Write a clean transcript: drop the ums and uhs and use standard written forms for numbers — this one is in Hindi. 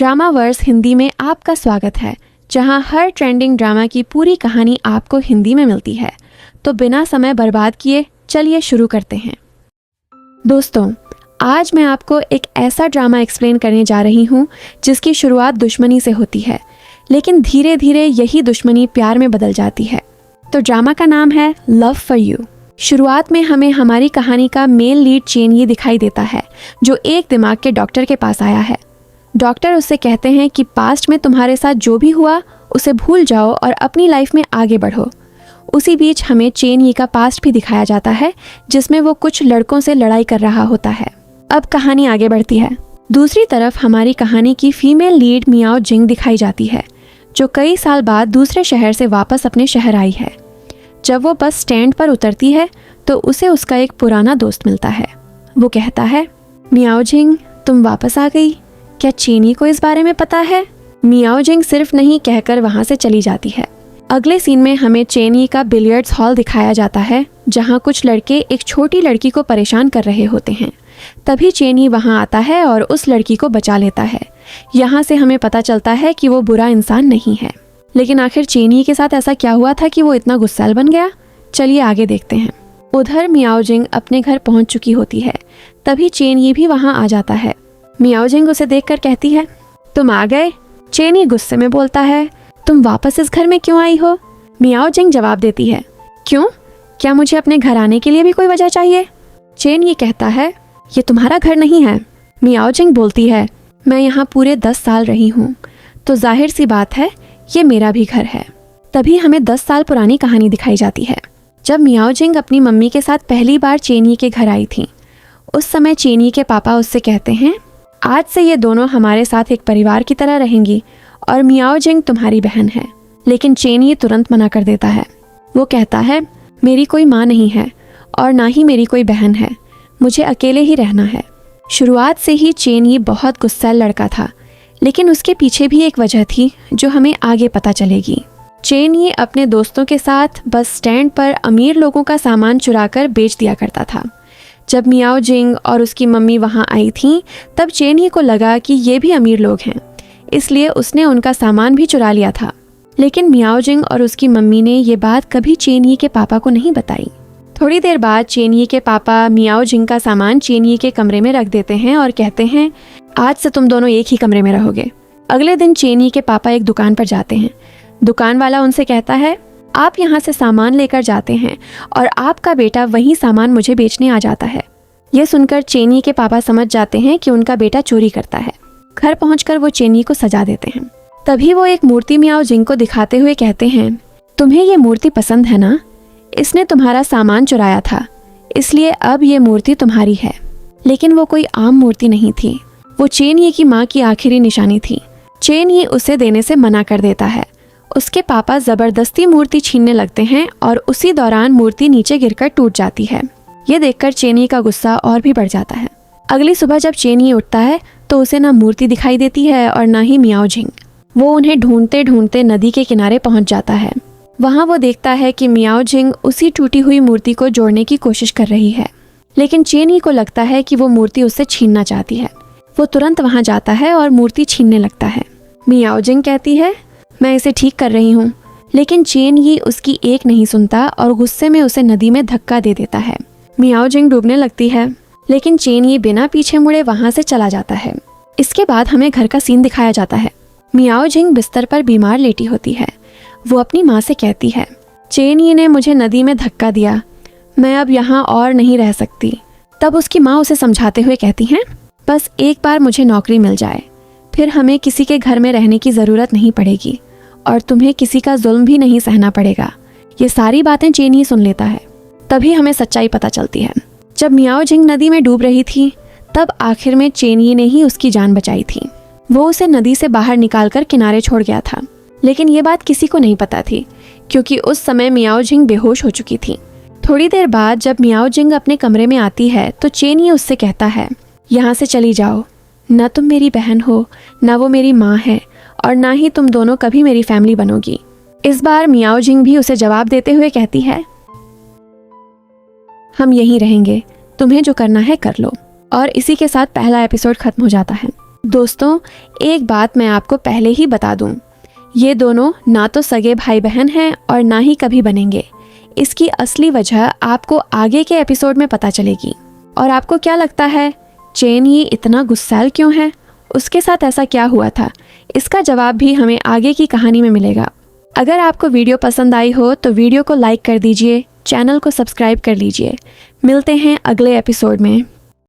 ड्रामा वर्स हिंदी में आपका स्वागत है, जहां हर ट्रेंडिंग ड्रामा की पूरी कहानी आपको हिंदी में मिलती है। तो बिना समय बर्बाद किए चलिए शुरू करते हैं। दोस्तों, आज मैं आपको एक ऐसा ड्रामा एक्सप्लेन करने जा रही हूं जिसकी शुरुआत दुश्मनी से होती है, लेकिन धीरे धीरे यही दुश्मनी प्यार में बदल जाती है। तो ड्रामा का नाम है लव फॉर यू। शुरुआत में हमें हमारी कहानी का मेन लीड चेन ये दिखाई देता है, जो एक दिमाग के डॉक्टर के पास आया है। डॉक्टर उससे कहते हैं कि पास्ट में तुम्हारे साथ जो भी हुआ उसे भूल जाओ और अपनी लाइफ में आगे बढ़ो। उसी बीच हमें चेन यी का पास्ट भी दिखाया जाता है, जिसमें वो कुछ लड़कों से लड़ाई कर रहा होता है। अब कहानी आगे बढ़ती है। दूसरी तरफ हमारी कहानी की फीमेल लीड मियाओ जिंग दिखाई जाती है, जो कई साल बाद दूसरे शहर से वापस अपने शहर आई है। जब वो बस स्टैंड पर उतरती है तो उसे उसका एक पुराना दोस्त मिलता है। वो कहता है, मियाओ जिंग, तुम वापस आ गई। क्या चेन यी को इस बारे में पता है? मियाओ जिंग सिर्फ नहीं कहकर वहाँ से चली जाती है। अगले सीन में हमें चेन यी का बिलियर्ड्स हॉल दिखाया जाता है, जहाँ कुछ लड़के एक छोटी लड़की को परेशान कर रहे होते हैं। तभी चेन यी वहाँ आता है और उस लड़की को बचा लेता है। यहाँ से हमें पता चलता है कि वो बुरा इंसान नहीं है। लेकिन आखिर चेन यी के साथ ऐसा क्या हुआ था कि वो इतना गुस्सैल बन गया? चलिए आगे देखते हैं। उधर मियाओ जिंग अपने घर पहुंच चुकी होती है। तभी चेन यी भी वहां आ जाता है। मियाओ जिंग उसे देखकर कहती है, तुम आ गए? चेन यी गुस्से में बोलता है, तुम वापस इस घर में क्यों आई हो? मियाओ जिंग जवाब देती है, क्यों? क्या मुझे अपने घर आने के लिए भी कोई वजह चाहिए? चेन यी कहता है, ये तुम्हारा घर नहीं है। मियाओ जिंग बोलती है, मैं यहाँ पूरे 10 साल रही हूँ, तो जाहिर सी बात है ये मेरा भी घर है। तभी हमें 10 साल पुरानी कहानी दिखाई जाती है, जब मियाओ जिंग अपनी मम्मी के साथ पहली बार चेन यी के घर आई थी। उस समय चेन यी के पापा उससे कहते हैं, आज से ये दोनों हमारे साथ एक परिवार की तरह रहेंगी और मियाओ जिंग तुम्हारी बहन है। लेकिन चेन यी तुरंत मना कर देता है। वो कहता है, मेरी कोई माँ नहीं है और ना ही मेरी कोई बहन है, मुझे अकेले ही रहना है। शुरुआत से ही चेन यी बहुत गुस्सैल लड़का था, लेकिन उसके पीछे भी एक वजह थी जो हमें आगे पता चलेगी। चेन यी अपने दोस्तों के साथ बस स्टैंड पर अमीर लोगों का सामान चुराकर बेच दिया करता था। जब मियाओ जिंग और उसकी मम्मी वहां आई थीं, तब चेन यी को लगा कि ये भी अमीर लोग हैं, इसलिए उसने उनका सामान भी चुरा लिया था। लेकिन मियाओ जिंग और उसकी मम्मी ने ये बात कभी चेन यी के पापा को नहीं बताई। थोड़ी देर बाद चेन यी के पापा मियाओ जिंग का सामान चेन यी के कमरे में रख देते हैं और कहते हैं, आज से तुम दोनों एक ही कमरे में रहोगे। अगले दिन चेन यी के पापा एक दुकान पर जाते हैं। दुकान वाला उनसे कहता है, आप यहाँ से सामान लेकर जाते हैं और आपका बेटा वही सामान मुझे बेचने आ जाता है। ये सुनकर चेन यी के पापा समझ जाते हैं कि उनका बेटा चोरी करता है। घर पहुंचकर वो चेन यी को सजा देते हैं। तभी वो एक मूर्ति मियाओ जिंग को दिखाते हुए कहते हैं, तुम्हें ये मूर्ति पसंद है ना? इसने तुम्हारा सामान चुराया था, इसलिए अब ये मूर्ति तुम्हारी है। लेकिन वो कोई आम मूर्ति नहीं थी, वो चेन यी की माँ की आखिरी निशानी थी। चेन यी उसे देने से मना कर देता है। उसके पापा जबरदस्ती मूर्ति छीनने लगते हैं और उसी दौरान मूर्ति नीचे गिरकर टूट जाती है। ये देखकर चेन यी का गुस्सा और भी बढ़ जाता है। अगली सुबह जब चेन यी उठता है तो उसे ना मूर्ति दिखाई देती है और ना ही मियाओ जिंग। वो उन्हें ढूंढते ढूंढते नदी के किनारे पहुंच जाता है। वहाँ वो देखता है कि मियाओ जिंग उसी टूटी हुई मूर्ति को जोड़ने की कोशिश कर रही है, लेकिन चेन यी को लगता है कि वो मूर्ति उससे छीनना चाहती है। वो तुरंत वहाँ जाता है और मूर्ति छीनने लगता है। मियाओ जिंग कहती है, मैं इसे ठीक कर रही हूँ, लेकिन चेन यी उसकी एक नहीं सुनता और गुस्से में उसे नदी में धक्का दे देता है। मियाओ जिंग डूबने लगती है, लेकिन चेन यी बिना पीछे मुड़े वहाँ से चला जाता है। इसके बाद हमें घर का सीन दिखाया जाता है। मियाओ जिंग बिस्तर पर बीमार लेटी होती है। वो अपनी माँ से कहती है, चेन यी ने मुझे नदी में धक्का दिया, मैं अब यहाँ और नहीं रह सकती। तब उसकी माँ उसे समझाते हुए कहती हैं, बस एक बार मुझे नौकरी मिल जाए, फिर हमें किसी के घर में रहने की ज़रूरत नहीं पड़ेगी और तुम्हें किसी का जुल्म भी नहीं सहना पड़ेगा। ये सारी बातें चेन यी सुन लेता है। तभी हमें सच्चाई पता चलती है। जब मियाओ जिंग नदी में डूब रही थी, तब आखिर में चेन यी ने ही उसकी जान बचाई थी। वो उसे नदी से बाहर निकालकर किनारे छोड़ गया था, लेकिन ये बात किसी को नहीं पता थी, क्योंकि उस समय मियाओ जिंग बेहोश हो चुकी थी। थोड़ी देर बाद जब मियाओ जिंग अपने कमरे में आती है तो चेन यी उससे कहता है, यहाँ से चली जाओ, न तुम मेरी बहन हो, न वो मेरी माँ है और ना ही तुम दोनों कभी मेरी फैमिली बनोगी। इस बार मियाओ जिंग भी उसे जवाब देते हुए कहती है, हम यहीं रहेंगे, तुम्हें जो करना है कर लो। और इसी के साथ पहला एपिसोड खत्म हो जाता है। दोस्तों, एक बात मैं आपको पहले ही बता दूं, ये दोनों ना तो सगे भाई बहन हैं और ना ही कभी बनेंगे। इसकी असली वजह आपको आगे के एपिसोड में पता चलेगी। और आपको क्या लगता है, चेन ये इतना गुस्सैल क्यों है? उसके साथ ऐसा क्या हुआ था? इसका जवाब भी हमें आगे की कहानी में मिलेगा। अगर आपको वीडियो पसंद आई हो तो वीडियो को लाइक कर दीजिए, चैनल को सब्सक्राइब कर लीजिए। मिलते हैं अगले एपिसोड में।